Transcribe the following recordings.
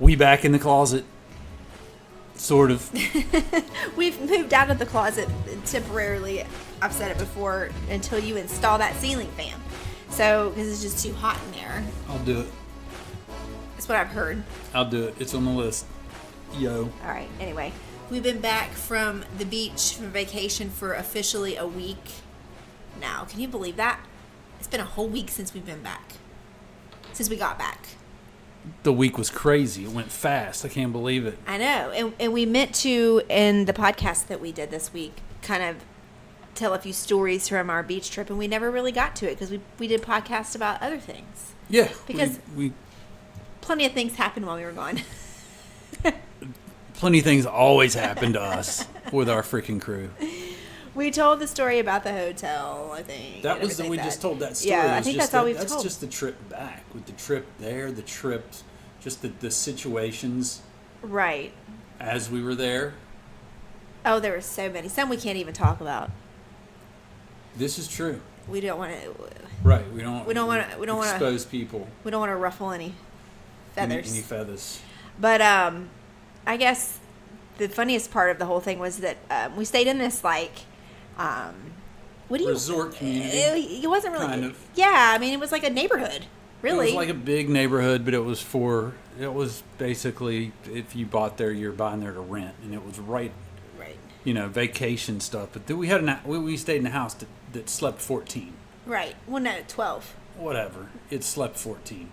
We back in the closet. Sort of. We've moved out of the closet temporarily. I've said it before, until you install that ceiling fan. So, because it's just too hot in there. I'll do it. That's what I've heard. I'll do it. It's on the list. Yo. All right. Anyway, we've been back from the beach from vacation for officially a week now. Can you believe that? It's been a whole week since we've been back. Since we got back. The week was crazy. It went fast. I can't believe it. I know. And we meant to, in the podcast that we did this week, kind of tell a few stories from our beach trip, and we never really got to it because we did podcasts about other things. Yeah. Because we plenty of things happened while we were gone. Plenty of things always happen to us with our freaking crew. We told the story about the hotel, I think. That was we just told that story. Yeah, I think that's all we've told. That's just the trip back. With the trip there, the trip, just the situations. Right. As we were there. Oh, there were so many. Some we can't even talk about. This is true. We don't want to. Right. We don't want to expose people. We don't want to ruffle any feathers. Any feathers. But I guess the funniest part of the whole thing was that we stayed in this resort community. It wasn't really kind of. Yeah, I mean it was like a neighborhood. Really. It was like a big neighborhood, but it was basically if you bought there, you're buying there to rent, and it was right. Vacation stuff. But then we stayed in a house that slept 14. Right. Well, no, 12. Whatever. It slept 14.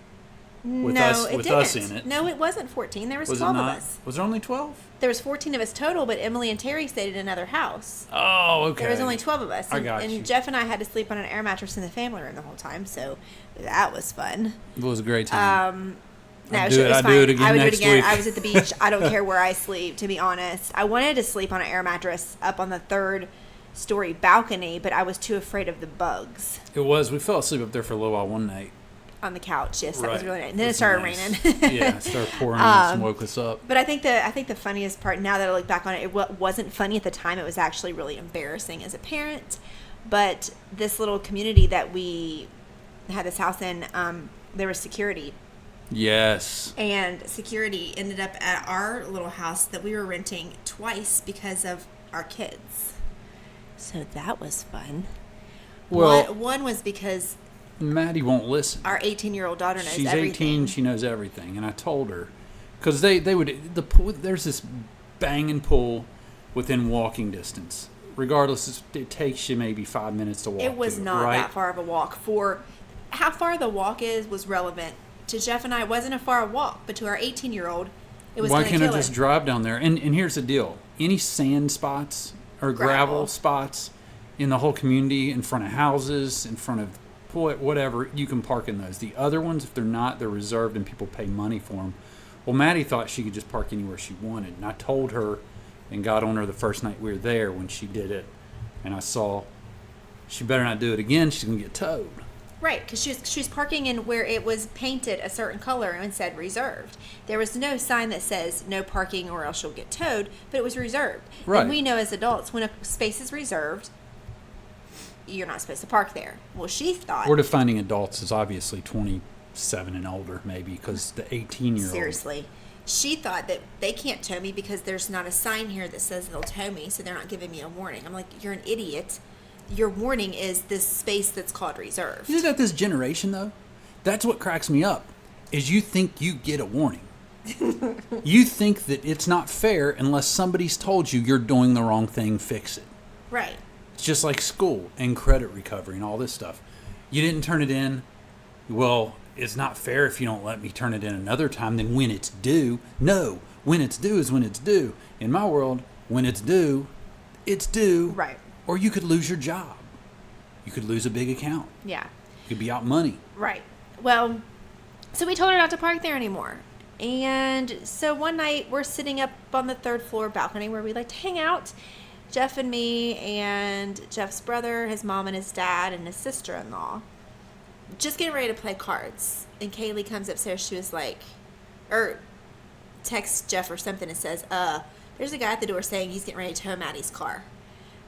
With us in it. No, it wasn't 14. There was 12 of us. Was there only 12? There was 14 of us total, but Emily and Terry stayed in another house. Oh, okay. There was only 12 of us. I got you. And Jeff and I had to sleep on an air mattress in the family room the whole time, so that was fun. It was a great time. No, I'd it was fine. do it again I would next do it again. week. I was at the beach. I don't care where I sleep, to be honest. I wanted to sleep on an air mattress up on the 3rd-story balcony, but I was too afraid of the bugs. It was. We fell asleep up there for a little while one night. On the couch, yes, that was really nice. And then it it started nice. raining. Yeah, it started pouring and woke us up. But I think the funniest part, now that I look back on it, it wasn't funny at the time. It was actually really embarrassing as a parent. But this little community that we had this house in, there was security. Yes. And security ended up at our little house that we were renting twice because of our kids. So that was fun. Well, one was because Maddie won't listen. Our 18-year-old daughter knows everything. She's 18. She knows everything. And I told her, because the pool, there's this banging pool within walking distance. Regardless, it takes you maybe 5 minutes to walk. It was not that far of a walk. For how far the walk was relevant. To Jeff and I, it wasn't a far walk, but to our 18-year-old, it was. Why can't I just drive down there? And here's the deal: any sand spots or gravel spots in the whole community, in front of houses, in front of whatever, you can park in those. The other ones, if they're not, they're reserved and people pay money for them. Well, Maddie thought she could just park anywhere she wanted, and I told her and got on her the first night we were there when she did it, and I saw she better not do it again. She's gonna get towed. Right, because she was parking in where it was painted a certain color and said reserved. There was no sign that says no parking or else you'll get towed, but it was reserved. Right. And we know as adults, when a space is reserved, you're not supposed to park there. Well, she thought... We're defining adults as obviously 27 and older, maybe, because the 18-year-old... Seriously. She thought that they can't tow me because there's not a sign here that says they'll tow me, so they're not giving me a warning. I'm like, you're an idiot. Your warning is this space that's called reserved. Isn't that this generation, though? That's what cracks me up, is you think you get a warning. You think that it's not fair unless somebody's told you you're doing the wrong thing, fix it. Right. It's just like school and credit recovery and all this stuff. You didn't turn it in. Well, it's not fair if you don't let me turn it in another time than when it's due. No, when it's due is when it's due. In my world, when it's due, it's due. Right. Or you could lose your job. You could lose a big account. Yeah. You could be out money. Right. Well, so we told her not to park there anymore. And so one night we're sitting up on the 3rd floor balcony where we like to hang out. Jeff and me and Jeff's brother, his mom and his dad, and his sister-in-law. Just getting ready to play cards. And Kaylee comes upstairs. She was like, or texts Jeff or something and says, there's a guy at the door saying he's getting ready to tow Maddie's car.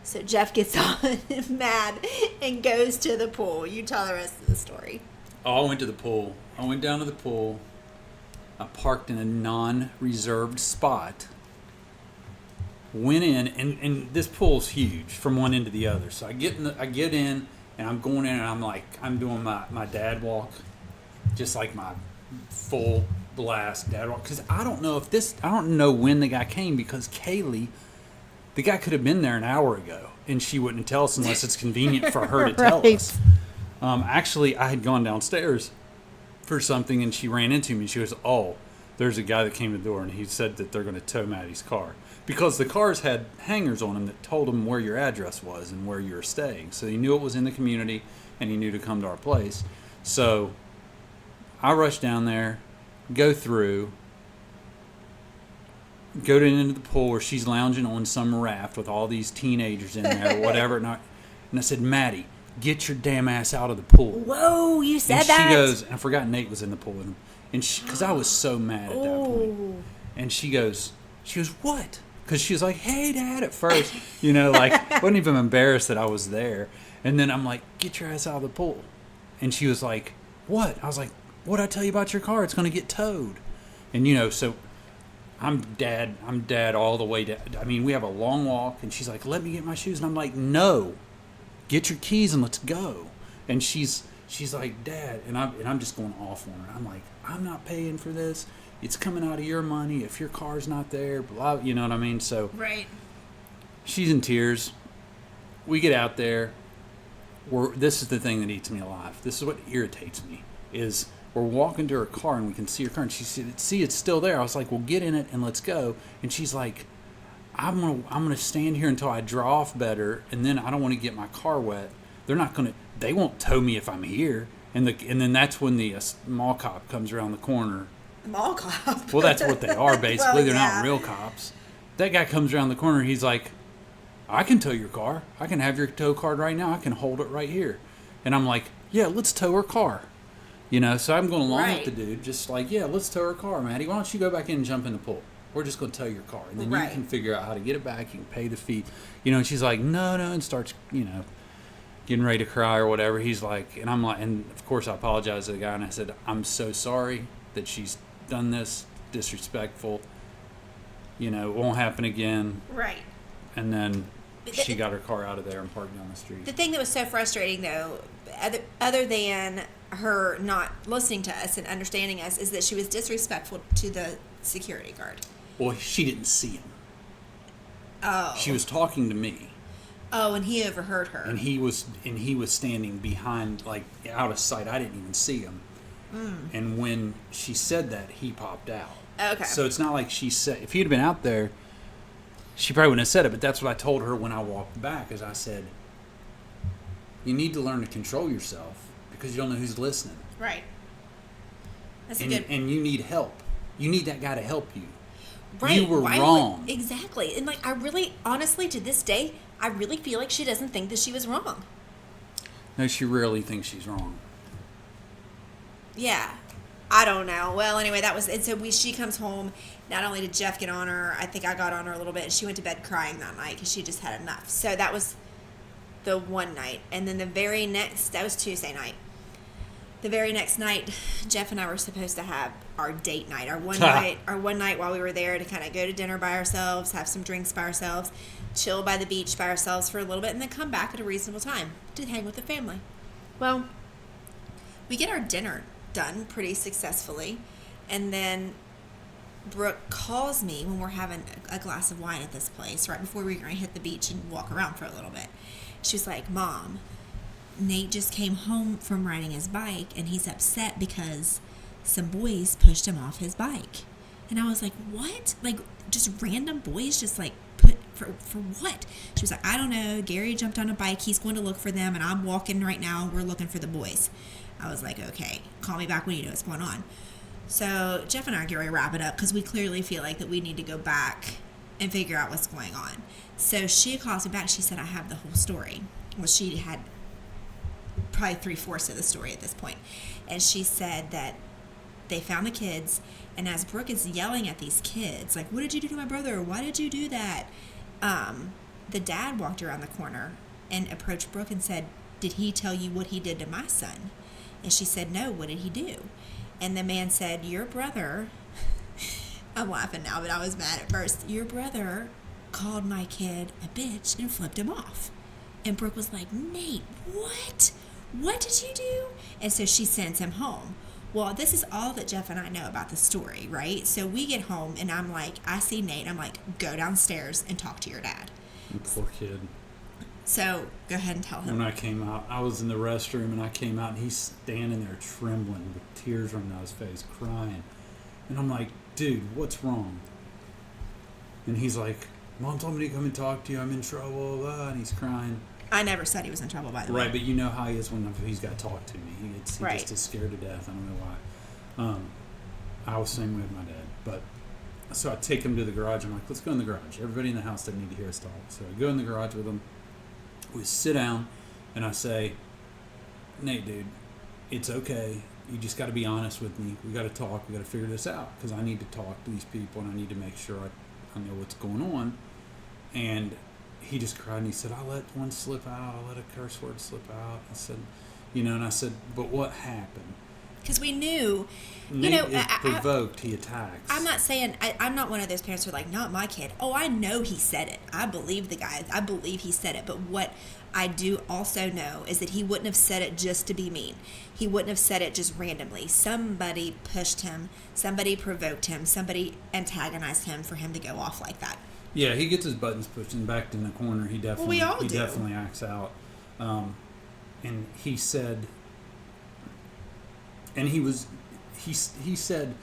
So Jeff gets on mad and goes to the pool. You tell the rest of the story. Oh, I went to the pool. I went down to the pool. I parked in a non-reserved spot. Went in, and this pool's huge from one end to the other. So I get in, and I'm going in, and I'm doing my dad walk, just like my full blast dad walk. Because I don't know when the guy came, because Kaylee, the guy could have been there an hour ago, and she wouldn't tell us unless it's convenient for her to tell Right. us. Actually, I had gone downstairs for something, and she ran into me. She goes, "Oh, there's a guy that came to the door, and he said that they're going to tow Maddie's car." Because the cars had hangers on them that told them where your address was and where you were staying. So he knew it was in the community, and he knew to come to our place. So I rush down there, go through, go into the pool where she's lounging on some raft with all these teenagers in there or whatever. And I said, "Maddie, get your damn ass out of the pool." Whoa, you said And that? she goes, and I forgot Nate was in the pool with him. And because I was so mad at that point. And she goes, "What?" Because she was like, "Hey, Dad," at first. Wasn't even embarrassed that I was there. And then I'm like, "Get your ass out of the pool." And she was like, "What?" I was like, "What'd I tell you about your car? It's going to get towed." And, so I'm dad all the way down. I mean, we have a long walk. And she's like, "Let me get my shoes." And I'm like, "No, get your keys and let's go." And she's like, "Dad," and I'm just going off on her. I'm like, "I'm not paying for this. It's coming out of your money. If your car's not there, blah," you know what I mean? So Right. she's in tears. We get out there. This is the thing that eats me alive. This is what irritates me, is we're walking to her car and we can see her car, and she said, "See, it's still there." I was like, "Well, get in it and let's go." And she's like, I'm gonna stand here until I draw off better, and then I don't want to get my car wet. They won't tow me if I'm here." And then that's when the mall cop comes around the corner. Mall cop. Well, that's what they are, basically. Well, They're yeah. not real cops. That guy comes around the corner. He's like, "I can tow your car. I can have your tow card right now. I can hold it right here." And I'm like, "Yeah, let's tow her car." So I'm going along Right. with the dude, just like, "Yeah, let's tow her car, Maddie. Why don't you go back in and jump in the pool? We're just going to tow your car. And then Right. you can figure out how to get it back. You can pay the fee." And she's like, "No," and starts, getting ready to cry or whatever. He's like, and I'm like, and of course I apologize to the guy, and I said, "I'm so sorry that she's done this, disrespectful. It won't happen again." Right. And then she got her car out of there and parked down the street. The thing that was so frustrating, though, other than her not listening to us and understanding us, is that she was disrespectful to the security guard. Well, she didn't see him. Oh. She was talking to me. Oh, and he overheard her. And he was standing behind, like, out of sight. I didn't even see him. And when she said that, he popped out. Okay. So it's not like she said, if he'd been out there, she probably wouldn't have said it. But that's what I told her when I walked back, is I said, "You need to learn to control yourself, because you don't know who's listening. Right. That's And you need help. You need that guy to help you. Right. You were wrong." Exactly. And, I really, honestly, to this day, I really feel like she doesn't think that she was wrong. No, she rarely thinks she's wrong. Yeah. I don't know. Well, anyway, that was it. So she comes home. Not only did Jeff get on her, I think I got on her a little bit. And she went to bed crying that night because she just had enough. So that was the one night. And then that was Tuesday night. The very next night, Jeff and I were supposed to have our date night. Our one night while we were there, to kind of go to dinner by ourselves, have some drinks by ourselves, chill by the beach by ourselves for a little bit, and then come back at a reasonable time to hang with the family. Well, we get our dinner done pretty successfully, and then Brooke calls me when we're having a glass of wine at this place right before we were going to hit the beach and walk around for a little bit. She was like, "Mom, Nate just came home from riding his bike, and he's upset because some boys pushed him off his bike." And I was like, "What? Like, just random boys just, put for what?" She was like, "I don't know. Gary jumped on a bike. He's going to look for them, and I'm walking right now. We're looking for the boys." I was like, "Okay, call me back when you know what's going on." So Jeff and I are going to wrap it up because we clearly feel like that we need to go back and figure out what's going on. So she calls me back. She said, "I have the whole story." Well, she had probably 3/4 of the story at this point. And she said that they found the kids, and as Brooke is yelling at these kids, like, "What did you do to my brother? Why did you do that?" The dad walked around the corner and approached Brooke and said, "Did he tell you what he did to my son?" And she said, "No, what did he do?" And the man said, your brother, I'm laughing now, but I was mad at first. Your brother called my kid a bitch and flipped him off. And Brooke was like, Nate, what? What did you do? And so she sends him home. Well, this is all that Jeff and I know about the story, right? So we get home, and I'm like, I see Nate. I'm like, go downstairs and talk to your dad. Poor kid. So go ahead and tell him. When I came out, I was in the restroom, and I came out, and he's standing there trembling with tears running down his face, crying. And I'm like, dude, what's wrong? And he's like, Mom told me to come and talk to you. I'm in trouble. Blah, and he's crying. I never said he was in trouble, by the way. Right, but you know how he is when he's got to talk to me. He Right. just is scared to death. I don't know why. I was the same way with my dad. But so I take him to the garage. I'm like, let's go in the garage. Everybody in the house doesn't need to hear us talk. So I go in the garage with him. We sit down, and I say, Nate, dude, it's okay. You just got to be honest with me. We got to talk. We got to figure this out because I need to talk to these people, and I need to make sure I know what's going on. And he just cried, and he said, I let one slip out. I let a curse word slip out. I said, and I said, but what happened? Because we knew, Nate is provoked. He attacks. I'm not saying, I'm not one of those parents who are like, not my kid. Oh, I know he said it. I believe the guy. I believe he said it. But what I do also know is that he wouldn't have said it just to be mean. He wouldn't have said it just randomly. Somebody pushed him. Somebody provoked him. Somebody antagonized him for him to go off like that. Yeah, he gets his buttons pushed and backed in the corner. He definitely, we all do. Definitely acts out. And he said, and he said,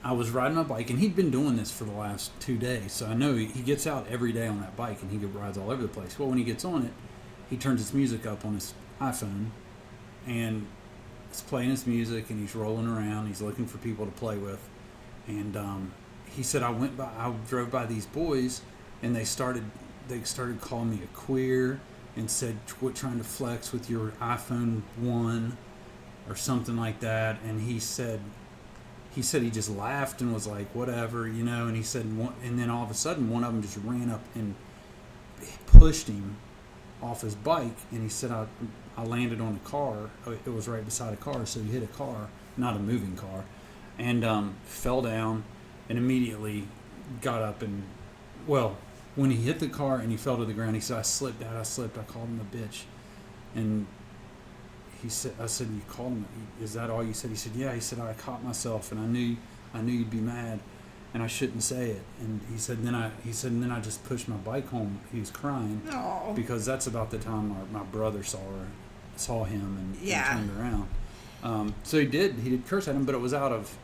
I was riding my bike, and he'd been doing this for the last 2 days. So I know he gets out every day on that bike, and he rides all over the place. Well, when he gets on it, he turns his music up on his iPhone, and he's playing his music, and he's rolling around. He's looking for people to play with, and he said, I drove by these boys, and they started calling me a queer and said, quit trying to flex with your iPhone 1 or something like that. And he said he just laughed and was like, whatever, and he said, and then all of a sudden one of them just ran up and pushed him off his bike. And he said, I landed on a car. It was right beside a car. So he hit a car, not a moving car, and fell down. And immediately got up and, well, when he hit the car and he fell to the ground, he said, I slipped. I called him a bitch. And he said, I said, you called him? Is that all you said? He said, yeah. He said, I caught myself, and I knew you'd be mad, and I shouldn't say it. And he said, then I just pushed my bike home. He was crying. Aww. Because that's about the time my brother saw him and turned around. So he did curse at him, but it was out of,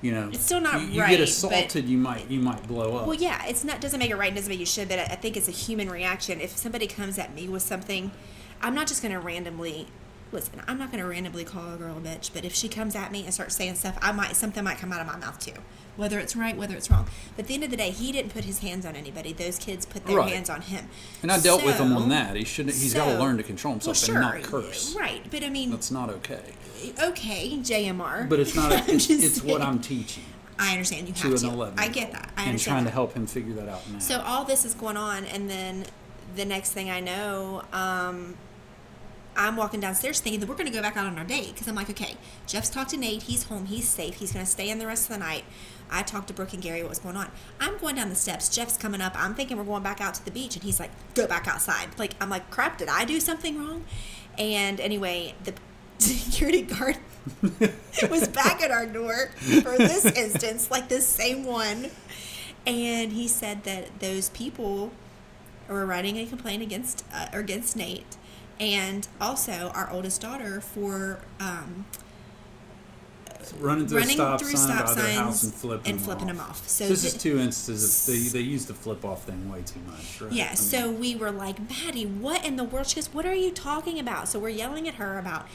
it's still not you right. You get assaulted, you might blow up. Well, yeah, it's not, doesn't make it right, doesn't make you should, but I think it's a human reaction. If somebody comes at me with something, I'm not just going to randomly, listen, I'm not going to randomly call a girl a bitch, but if she comes at me and starts saying stuff, something might come out of my mouth too. Whether it's right, whether it's wrong. But at the end of the day, he didn't put his hands on anybody. Those kids put their hands on him. And I dealt with him on that. He's got to learn to control himself and not curse. Right, but I mean, that's not okay. Okay, JMR. But it's not. It's what I'm teaching. I understand you have to. 11. I get that. I understand. And trying to help him figure that out now. So all this is going on, and then the next thing I know, I'm walking downstairs thinking that we're going to go back out on our date, because I'm like, okay, Jeff's talked to Nate. He's home. He's safe. He's going to stay in the rest of the night. I talked to Brooke and Gary what was going on. I'm going down the steps. Jeff's coming up. I'm thinking we're going back out to the beach, and he's like, go back outside. I'm like, crap, did I do something wrong? And anyway, the security guard was back at our door for this instance, like this same one. And he said that those people were writing a complaint against Nate, and also our oldest daughter for running through a stop sign by their house and flipping them off. So this is two instances of they use the flip off thing way too much, right? Yeah, so we were like, Maddie, what in the world? She goes, what are you talking about? So we're yelling at her about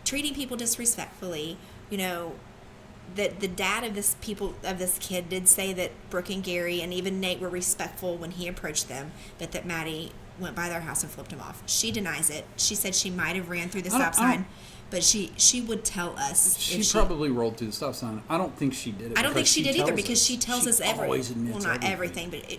treating people disrespectfully. That the dad of this kid did say that Brooke and Gary and even Nate were respectful when he approached them, but that Maddie went by their house and flipped him off. She denies it. She said she might have ran through the stop sign, but she would tell us. She probably rolled through the stop sign. I don't think she did it. I don't think she did either, because us. she tells us everything. Well, not everything, but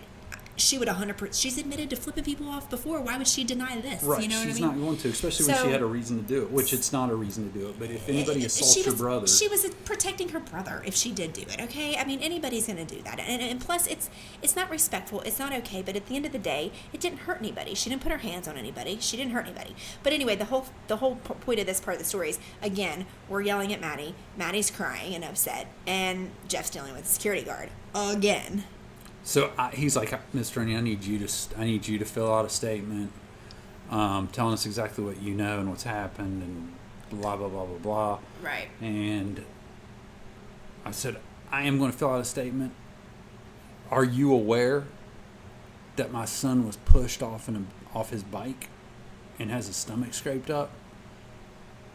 she would 100%. She's admitted to flipping people off before. Why would she deny this? Right. You know She's what I mean? not going to, especially when So- she had a reason to do it, which it's not a reason to do it. But if anybody assaults your brother, She was protecting her brother if she did do it. Okay, I mean anybody's going to do that, and plus it's not respectful. It's not okay. But at the end of the day, it didn't hurt anybody. She didn't put her hands on anybody. She didn't hurt anybody. But anyway, the whole point of this part of the story is, again, we're yelling at Maddie. Maddie's crying and upset, and Jeff's dealing with the security guard again. so he's like, Mr. Ernie, I need you to fill out a statement, telling us exactly what you know and what's happened and blah blah blah blah blah. Right. And I said, I am going to fill out a statement. Are you aware that my son was pushed off his bike and has his stomach scraped up?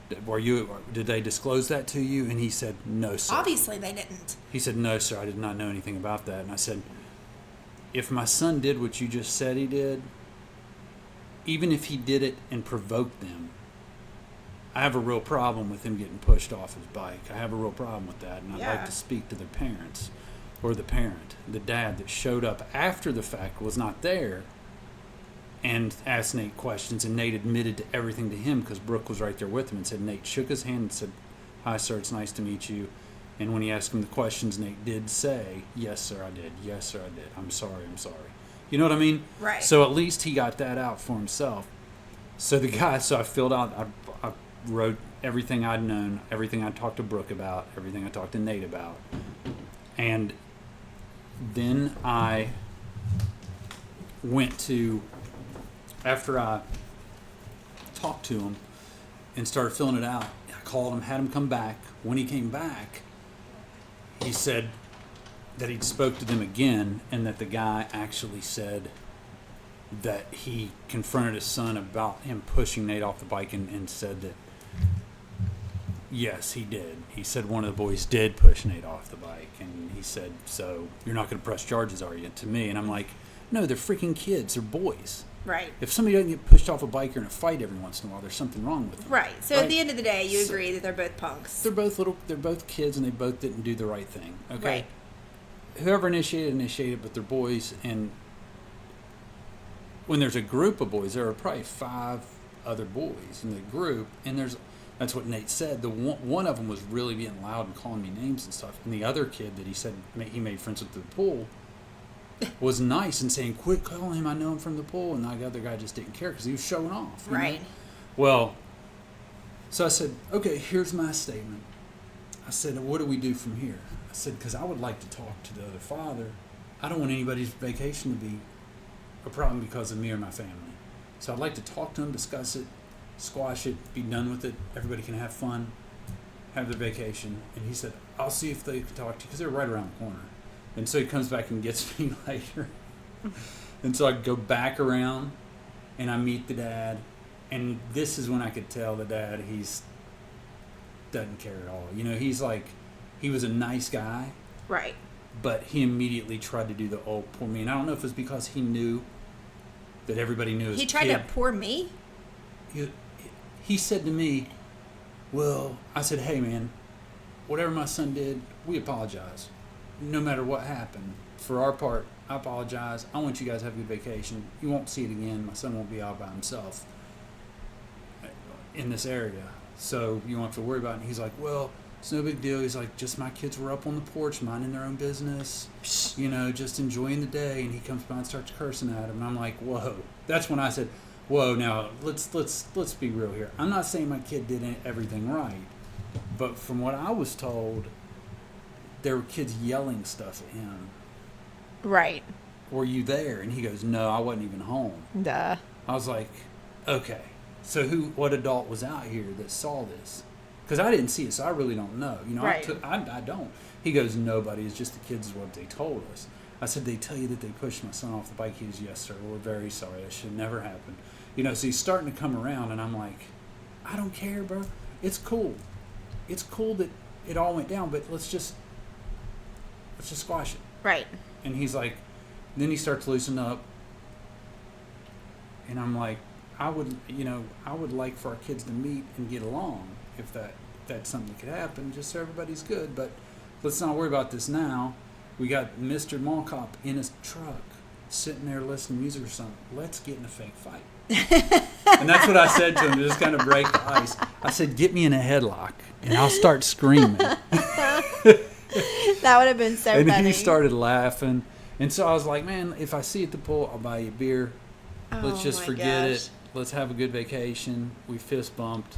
Did they disclose that to you? And he said, no, sir. Obviously, they didn't. He said, no, sir, I did not know anything about that. And I said, if my son did what you just said he did, even if he did it and provoked them, I have a real problem with him getting pushed off his bike. I have a real problem with that. And I'd like to speak to their parents, or the parent, the dad that showed up after the fact was not there and asked Nate questions. And Nate admitted to everything to him because Brooke was right there with him and said, Nate shook his hand and said, hi, sir, it's nice to meet you. And when he asked him the questions, Nate did say, yes, sir, I did. Yes, sir, I did. I'm sorry. You know what I mean? Right. So at least he got that out for himself. So I filled out, I wrote everything I'd known, everything I talked to Brooke about, everything I talked to Nate about. And then I went to, after I talked to him and started filling it out, I called him, had him come back. When he came back, he said that he'd spoke to them again and that the guy actually said that he confronted his son about him pushing Nate off the bike and said that, yes, he did. He said one of the boys did push Nate off the bike. And he said, so you're not going to press charges, are you, to me? And I'm like, no, they're freaking kids. They're boys. Right. If somebody doesn't get pushed off a bike or in a fight every once in a while, there's something wrong with them. Right. So at the end of the day, you agree that they're both punks. They're both kids, and they both didn't do the right thing. Okay. Right. Whoever initiated, but they're boys. And when there's a group of boys, there are probably 5 other boys in the group, and that's what Nate said. One of them was really being loud and calling me names and stuff, and the other kid that he said he made friends with at the pool was nice and saying, quit calling him, I know him from the pool. And the other guy just didn't care because he was showing off. Right. Know? Well, so I said, okay, here's my statement. I said, what do we do from here? I said, because I would like to talk to the other father. I don't want anybody's vacation to be a problem because of me or my family. So I'd like to talk to him, discuss it, squash it, be done with it. Everybody can have fun, have their vacation. And he said, I'll see if they can talk to you, because they're right around the corner. And so he comes back and gets me later. And so I go back around and I meet the dad. And this is when I could tell the dad doesn't care at all. You know, he was a nice guy. Right. But he immediately tried to do the old poor me. And I don't know if it was because he knew that everybody knew his He tried kid. to pour me? He said to me, well, I said, hey man, whatever my son did, we apologize. No matter what happened, for our part, I apologize. I want you guys to have a good vacation. You won't see it again. My son won't be out by himself in this area, so you won't have to worry about it. And he's like, well, it's no big deal. He's like, just my kids were up on the porch minding their own business, you know, just enjoying the day. And he comes by and starts cursing at him. And I'm like, whoa. That's when I said, whoa, now let's be real here. I'm not saying my kid did everything right, but from what I was told, there were kids yelling stuff at him. Right. Were you there? And he goes, no, I wasn't even home. Duh. I was like, okay. So what adult was out here that saw this? Because I didn't see it, so I really don't know. You know, Right. I don't. He goes, nobody. It's just the kids is what they told us. I said, they tell you that they pushed my son off the bike? He goes, yes, sir. We're very sorry. That should never happen. You know, so he's starting to come around, and I'm like, I don't care, bro. It's cool. It's cool that it all went down, but let's just squash it. Right. And he's like, then he starts loosening up. And I'm like, I would like for our kids to meet and get along if that's something that could happen, just so everybody's good. But let's not worry about this now. We got Mr. Mall Cop in his truck sitting there listening to music or something. Let's get in a fake fight. And that's what I said to him to just kind of break the ice. I said, get me in a headlock and I'll start screaming. That would have been so and funny. he started laughing. And so I was like, man, if I see you at the pool, I'll buy you a beer. Let's just my forget gosh. it. Let's have a good vacation. We fist bumped,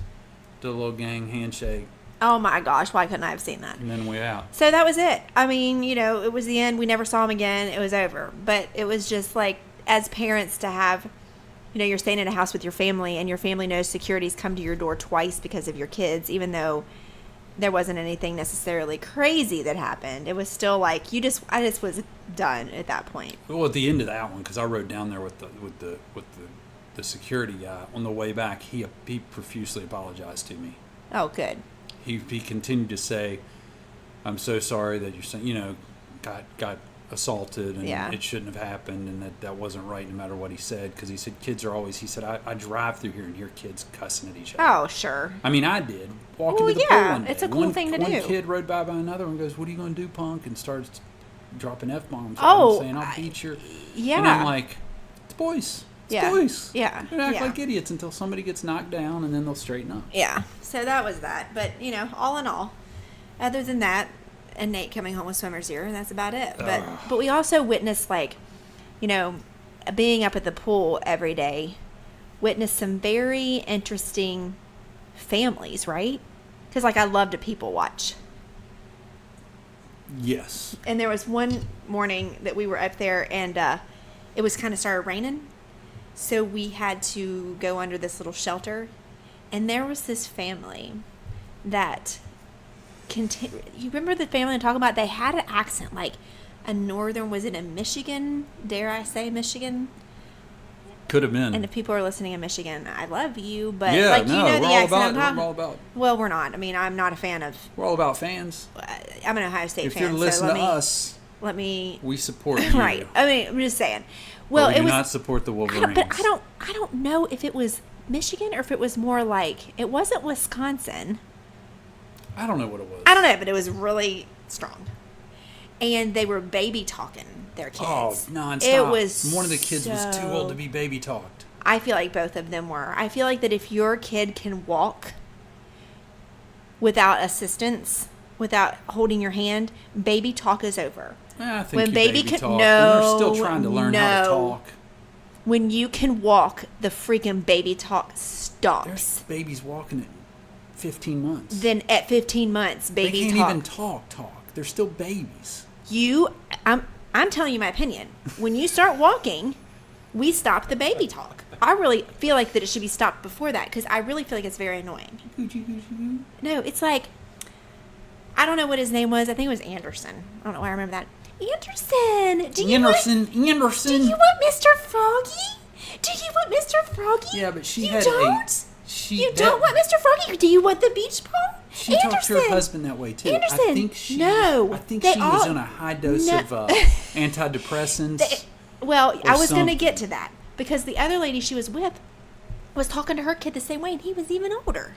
did a little gang handshake, Oh my gosh, why couldn't I have seen that? and then we out. So that was it. I mean, it was the end. We never saw him again. It was over. But it was just like, as parents, to have, you're staying in a house with your family and your family knows security's come to your door twice because of your kids, even though there wasn't anything necessarily crazy that happened. It was still like, I just was done at that point. Well, at the end of that one, because I rode down there with the security guy on the way back, he profusely apologized to me. Oh, good. He continued to say, "I'm so sorry that your son, got assaulted and Yeah. it shouldn't have happened, and that wasn't right no matter what he said." Because he said kids are always. He said I drive through here and hear kids cussing at each other. Oh, sure. I mean, I did walking Well, to the pool yeah, one day. it's a cool thing to do. One kid rode by another one, goes, "What are you going to do, punk?" and starts dropping f-bombs. Oh, saying I'll beat your. Yeah. And I'm like, it's boys. It's Yeah. boys. Yeah. They act Yeah. like idiots until somebody gets knocked down, and then they'll straighten up. Yeah. So that was that. But, all in all, other than that, and Nate coming home with swimmer's ear, and that's about it. But we also witnessed, being up at the pool every day, witnessed some very interesting families, right? Because, I love to people watch. Yes. And there was one morning that we were up there, and it was kind of started raining. So we had to go under this little shelter. And there was this family that you remember the family I'm talking about? They had an accent, like a northern, was it in Michigan? Dare I say Michigan? Could have been. And if people are listening in Michigan, I love you, but yeah, you know we're the all accent about. I'm talking. We're all about. Well, we're not. I mean, I'm not a fan of. We're all about fans. I'm an Ohio State If fan. you're listening so to us, let me. we support you. Right. I mean, I'm just saying. Well, but we it do was. not support the Wolverines. But I don't know if it was Michigan or if it was more like it wasn't Wisconsin. I don't know what it was. I don't know, but it was really strong. And they were baby talking their kids. Oh, nonstop. It was one of the kids was too old to be baby talked. I feel like both of them were. I feel like that if your kid can walk without assistance, without holding your hand, baby talk is over. I think When you baby baby can- talk. When no, they're still trying to learn how to no. talk. When you can walk, the freaking baby talk stops. There's babies walking at 15 months. Then at 15 months, baby they can't talk. even talk. They're still babies. I'm telling you my opinion. When you start walking, we stop the baby talk. I really feel like that it should be stopped before that because I really feel like it's very annoying. No, it's like, I don't know what his name was. I think it was Anderson. I don't know why I remember that. Anderson! Do you want Mr. Froggy? Do you want Mr. Froggy? Yeah, but she you had don't? she don't want Mr. Froggy? Or do you want the beach ball? She talked to her husband that way too. Anderson, I think she no, I think they she was all- on a high dose no. of antidepressants. Well, I was going to something. get to that because the other lady she was with was talking to her kid the same way, and he was even older.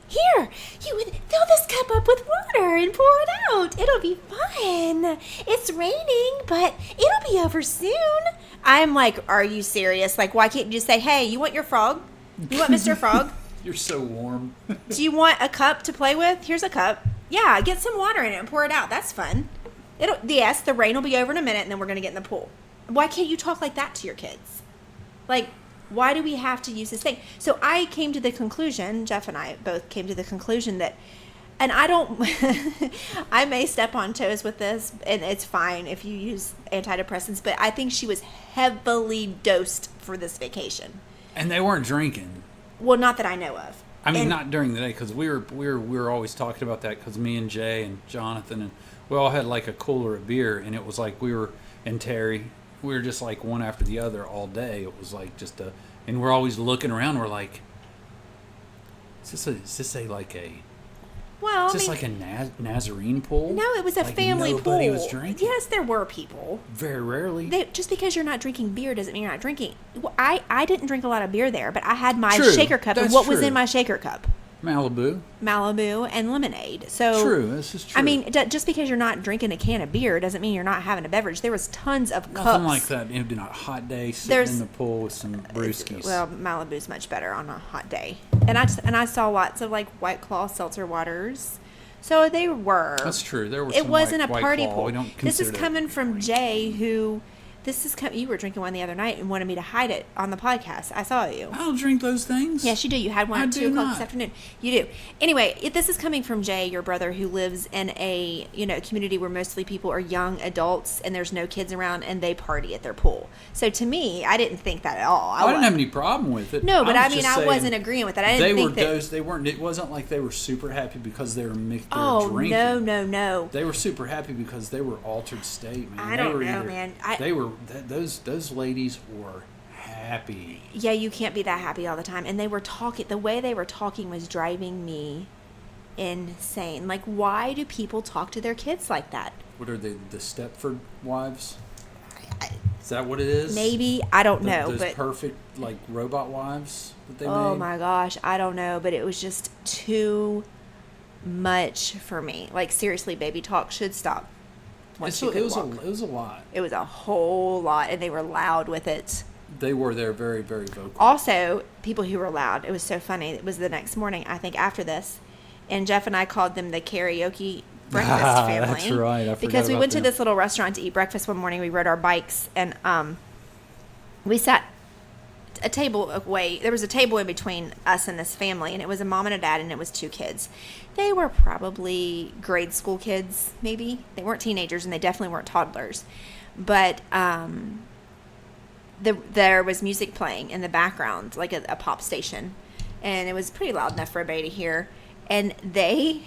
Here, you would fill this cup up with water and pour it out. It'll be fun. It's raining, but it'll be over soon. I'm like, are you serious? Like, why can't you just say, hey, you want your frog? You want Mr. Frog? You're so warm. Do you want a cup to play with? Here's a cup. Yeah, get some water in it and pour it out. That's fun. Yes, the rain will be over in a minute, and then we're going to get in the pool. Why can't you talk like that to your kids? Like, why do we have to use this thing? So I came to the conclusion, Jeff and I both came to the conclusion that, and I don't, I may step on toes with this, and it's fine if you use antidepressants, but I think she was heavily dosed for this vacation. And they weren't drinking. Well, not that I know of. I mean, And- not during the day because we were always talking about that because me and Jay and Jonathan and we all had like a cooler of beer and it was like and Terry, we were just like one after the other all day. It was like and we're always looking around. We're like, is this Well, like a Nazarene pool? no, it was a Like family pool. nobody was drinking? Yes, there were people. Very rarely. Just because you're not drinking beer doesn't mean you're not drinking. Well, I didn't drink a lot of beer there, but I had my True. shaker cup. And That's what was true. in my shaker cup? Malibu. and lemonade. So True, this is true. I mean, just because you're not drinking a can of beer doesn't mean you're not having a beverage. There was tons of cups. Nothing like that. You know, a hot day sitting in the pool with some brewskis. Well, Malibu's much better on a hot day. And I saw lots of like White Claw seltzer waters. So they were. That's true. There was. It wasn't a White party Claw. pool. We don't This is consider coming that. from Jay, who. You were drinking one the other night and wanted me to hide it on the podcast. I saw you. I don't drink those things. Yes, you do. You had one I at do 2 o'clock not. this afternoon. You do. Anyway, this is coming from Jay, your brother, who lives in a community where mostly people are young adults and there's no kids around and they party at their pool. So to me, I didn't think that at all. I didn't have any problem with it. No, but was I mean, just I saying wasn't agreeing with that. I They didn't were think that. those. They weren't. It wasn't like they were super happy because they were mixed. Oh drinking. no! They were super happy because they were altered state, man. I They don't were know, man. They were those ladies were happy. Yeah, you can't be that happy all the time. And they were talking. The way they were talking was driving me insane. Like, why do people talk to their kids like that? What are they? The Stepford wives? Is that what it is? Maybe, I don't know, Those but perfect like robot wives that they oh made. my gosh, I don't know, but it was just too much for me. Like, seriously, baby talk should stop. Once you It could was walk. it was a lot. It was a whole lot, and they were loud with it. They were there very, very vocal. Also, people who were loud. It was so funny. It was the next morning, I think, after this, and Jeff and I called them the karaoke breakfast family. That's right. I forgot because we about went to them. this little restaurant to eat breakfast one morning. We rode our bikes, and we sat a table away. There was a table in between us and this family, and it was a mom and a dad, and it was 2 kids. They were probably grade school kids, maybe. They weren't teenagers, and they definitely weren't toddlers. But there was music playing in the background, like a pop station, and it was pretty loud enough for everybody to hear. And they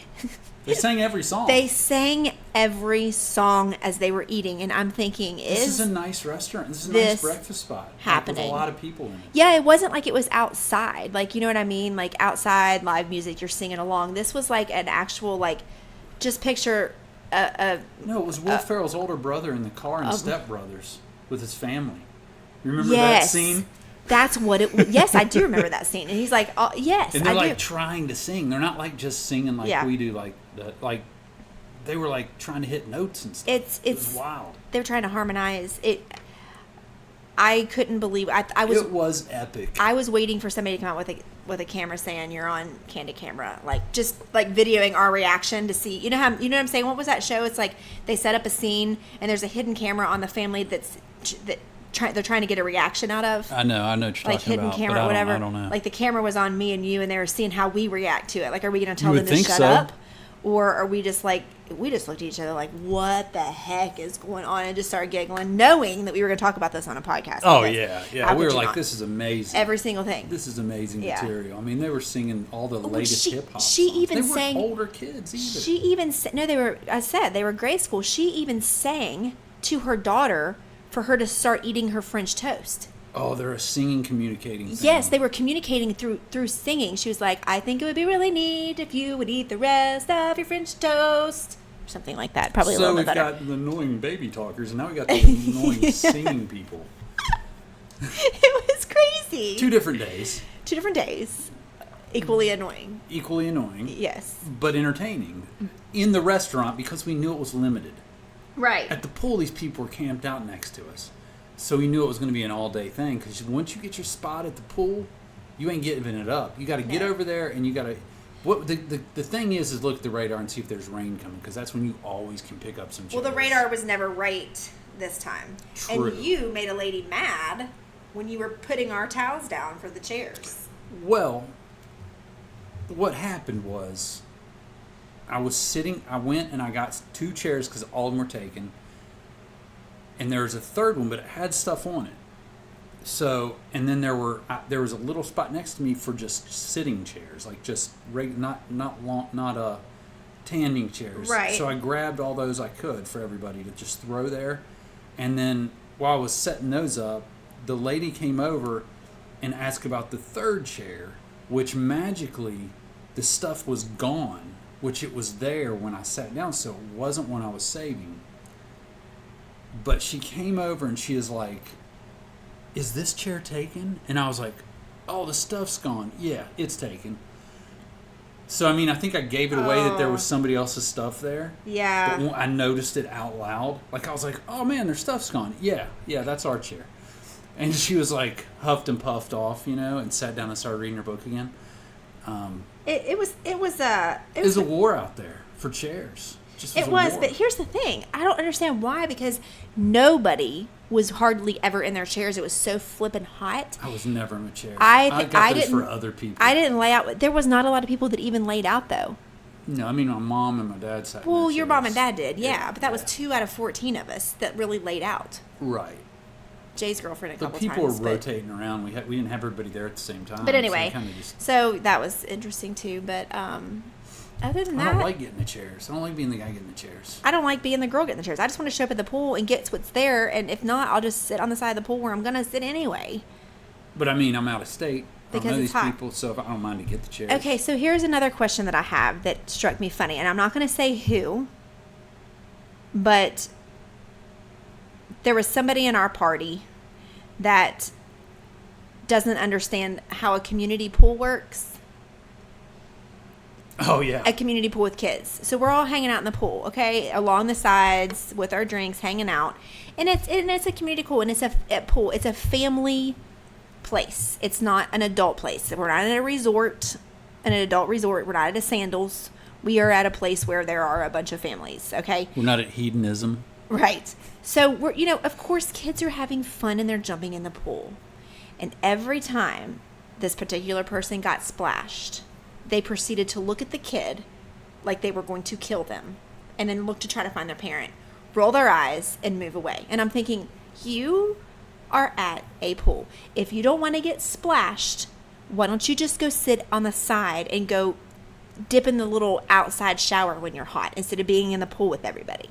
sang every song. they sang every song as they were eating, and I'm thinking, This is a nice restaurant. This is a this nice breakfast spot. Like, happening? with a lot of people in it. Yeah, it wasn't like it was outside. Like, you know what I mean? Like, outside, live music, you're singing along. This was like an actual, like, just picture No, it was Will Ferrell's older brother in the car and Step Brothers with his family. You remember yes. that scene? That's what it was. Yes, I do remember that scene. And he's like, oh, yes, And they're I like do. trying to sing. They're not like just singing like Yeah. we do. Like they were like trying to hit notes and stuff. It's it was wild. They're trying to harmonize it. I couldn't believe It was epic. I was waiting for somebody to come out with a camera saying you're on Candid Camera, like just like videoing our reaction to see. You know what I'm saying? What was that show? It's like they set up a scene and there's a hidden camera on the family they're trying to get a reaction out of. I know what you're talking Like hidden about. camera, but whatever. I don't know. Like the camera was on me and you, and they were seeing how we react to it. Like, are we going to tell You them would to think shut so. up, or are we just like we just looked at each other like, what the heck is going on, and just started giggling, knowing that we were going to talk about this on a podcast. Oh because yeah. how We could were you like, not? this is amazing. Every single thing. This is amazing Yeah. material. I mean, they were singing all the latest hip hop. she songs. even they weren't sang- older kids either. She even no, they were. I said they were grade school. She even sang to her daughter for her to start eating her French toast. Oh, they're a singing, communicating thing. Yes, they were communicating through singing. She was like, I think it would be really neat if you would eat the rest of your French toast. Or something like that. Probably a So little we've bit better. got the annoying baby talkers, and now we got the annoying singing people. It was crazy. 2 different days, 2 different days. Equally annoying. equally annoying, Yes. but entertaining. In the restaurant, because we knew it was limited. Right. At the pool, these people were camped out next to us. So we knew it was going to be an all-day thing, because once you get your spot at the pool, you ain't giving it up. You got to get No. over there, and you got to... What the thing is look at the radar and see if there's rain coming, because that's when you always can pick up some chairs. Well, the radar was never right this time. True. And you made a lady mad when you were putting our towels down for the chairs. Well, what happened was I went and I got 2 chairs because all of them were taken. And there was a third one, but it had stuff on it. So, and then there was a little spot next to me for just sitting chairs, like just not tanning chairs. Right. So I grabbed all those I could for everybody to just throw there. And then while I was setting those up, the lady came over and asked about the third chair, which magically the stuff was gone, which it was there when I sat down, so it wasn't one I was saving. But she came over and she is like, is this chair taken? And I was like, oh, the stuff's gone. Yeah, it's taken. So, I mean, I think I gave it away that there was somebody else's stuff there. Yeah. But when I noticed it out loud. Like, I was like, oh, man, their stuff's gone. Yeah, that's our chair. And she was like, huffed and puffed off, and sat down and started reading her book again. It was a war out there for chairs. It was, but here's the thing. I don't understand why, because nobody was hardly ever in their chairs. It was so flippin' hot. I was never in a chair. I got those didn't, for other people. I didn't lay out. There was not a lot of people that even laid out, though. No, I mean, my mom and my dad sat in Well, their your chairs. mom and dad did, yeah. But that was 2 out of 14 of us that really laid out. Right. Jay's girlfriend a The couple people times. were rotating around. We didn't have everybody there at the same time. But anyway, So, so that was interesting, too. But other than that, I don't like getting the chairs. I don't like being the guy getting the chairs. I don't like being the girl getting the chairs. I just want to show up at the pool and get what's there. And if not, I'll just sit on the side of the pool where I'm going to sit anyway. But I mean, I'm out of state. Because I don't know it's these hot. people, so I don't mind to get the chairs. Okay, so here's another question that I have that struck me funny. And I'm not going to say who, but there was somebody in our party that doesn't understand how a community pool works. Oh, yeah. A community pool with kids. So we're all hanging out in the pool, okay, along the sides with our drinks, hanging out, and it's a community pool, and it's a pool. It's a family place. It's not an adult place. We're not at a resort, an adult resort. We're not at a Sandals. We are at a place where there are a bunch of families. Okay. We're not at hedonism. Right. So we're, of course, kids are having fun and they're jumping in the pool, and every time this particular person got splashed, they proceeded to look at the kid like they were going to kill them, and then look to try to find their parent, roll their eyes, and move away. And I'm thinking, you are at a pool. If you don't want to get splashed, why don't you just go sit on the side and go dip in the little outside shower when you're hot instead of being in the pool with everybody?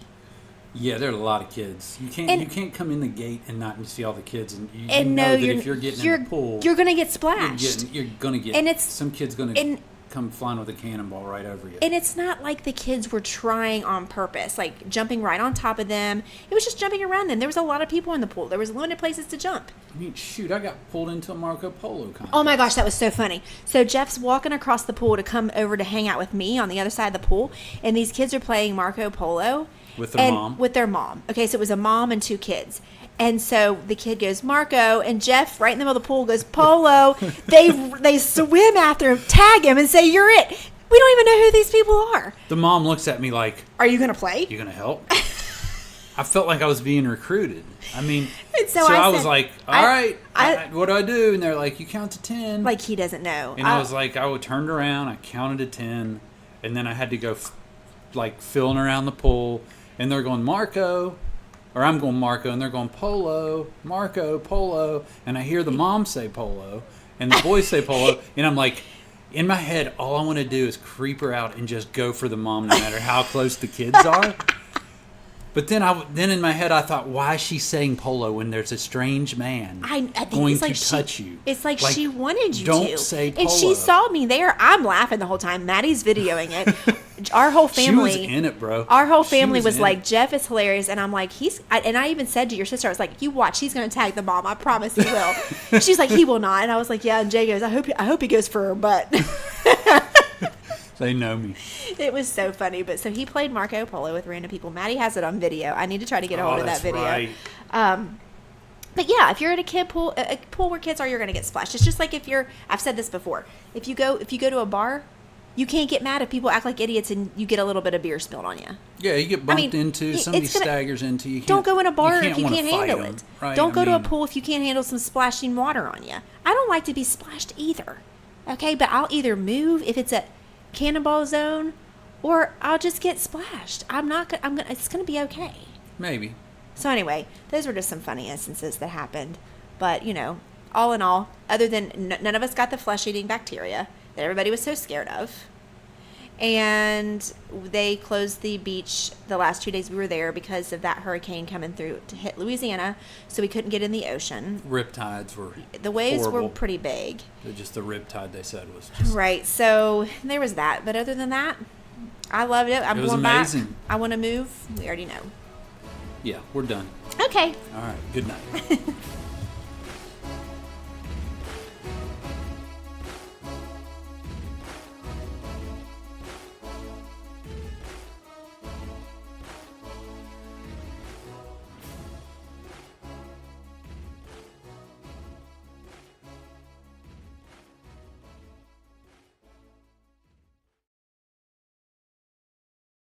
Yeah, there are a lot of kids. You can't come in the gate and not see all the kids, and you know that if you're getting in the pool, you're going to get splashed. You're going to get, and it's some kid's going to come flying with a cannonball right over you. And it's not like the kids were trying on purpose, like jumping right on top of them. It was just jumping around them. There was a lot of people in the pool. There was limited places to jump. I mean, shoot, I got pulled into a Marco Polo contest. Oh my gosh, that was so funny. So Jeff's walking across the pool to come over to hang out with me on the other side of the pool, and these kids are playing Marco Polo. With their mom? With their mom. Okay, so it was a mom and 2 kids. And so the kid goes, Marco, and Jeff, right in the middle of the pool, goes, Polo. They swim after him, tag him, and say, you're it. We don't even know who these people are. The mom looks at me like, are you going to play? You going to help? I felt like I was being recruited. I mean, and so I was like, all right, what do I do? And they're like, you count to 10. Like he doesn't know. And I was like, I turned around, I counted to 10, and then I had to go filling around the pool. And they're going, Marco, or I'm going Marco, and they're going Polo, Marco, Polo. And I hear the mom say Polo, and the boys say Polo. And I'm like, in my head, all I want to do is creep her out and just go for the mom no matter how close the kids are. But then in my head, I thought, why is she saying Polo when there's a strange man I think going it's like to touch you? It's like she wanted you don't to. Don't say Polo. And she saw me there. I'm laughing the whole time. Maddie's videoing it. Our whole family. She was in it, bro. Our whole family was like, it. Jeff is hilarious. And I'm like, and I even said to your sister, I was like, you watch, he's going to tag the mom. I promise he will. She's like, he will not. And I was like, yeah. And Jay goes, I hope he goes for her butt. They know me. It was so funny. But so he played Marco Polo with random people. Maddie has it on video. I need to try to get a hold of that video. Right. But yeah, if you're at a pool where kids are, you're going to get splashed. It's just like I've said this before. If you go to a bar, you can't get mad if people act like idiots and you get a little bit of beer spilled on you. Yeah, you get bumped into, somebody staggers into you. Don't go in a bar if you can't handle it. Right? Don't go to a pool if you can't handle some splashing water on you. I don't like to be splashed either. Okay, but I'll either move if it's a cannonball zone, or I'll just get splashed. It's gonna be okay. Maybe. So anyway, those were just some funny instances that happened. But all in all, other than none of us got the flesh-eating bacteria that everybody was so scared of, and they closed the beach the last 2 days we were there because of that hurricane coming through to hit Louisiana, so we couldn't get in the ocean. Riptides were The waves horrible. were pretty big. Just the riptide, they said, was just... Right, so there was that. But other than that, I loved it. I'm It was going amazing. back. I want to move. We already know. Yeah, we're done. Okay. All right, good night.